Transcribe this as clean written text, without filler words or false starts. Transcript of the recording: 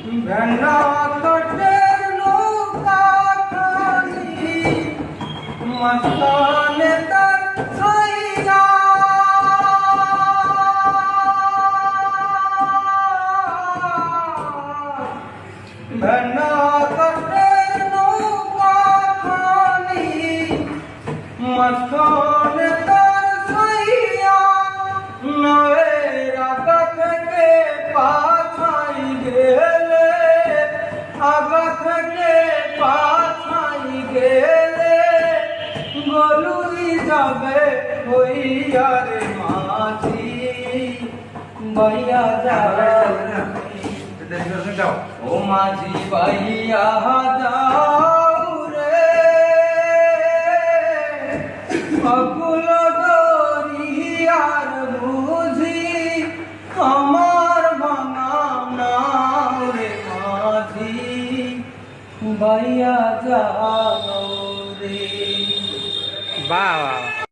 ভেন্না তটের নৌকা খালি মস্তানে তার ছাইয়া ভেন্না তটের নৌকা খালি মস্তানে তার ছাইয়া নয়ের আগা থেকে পাছাই গেলে আগা থেকে পাছাই গেলে গলুই যাবে হইয়া রে মাঝি বাইয়া যাবে ও মাঝি বাইয়া যাও রে অকুল দরিয়ার বুঝি আমার ভাঙা নাও রে মাঝি বাইয়া যাও রে। বাহ।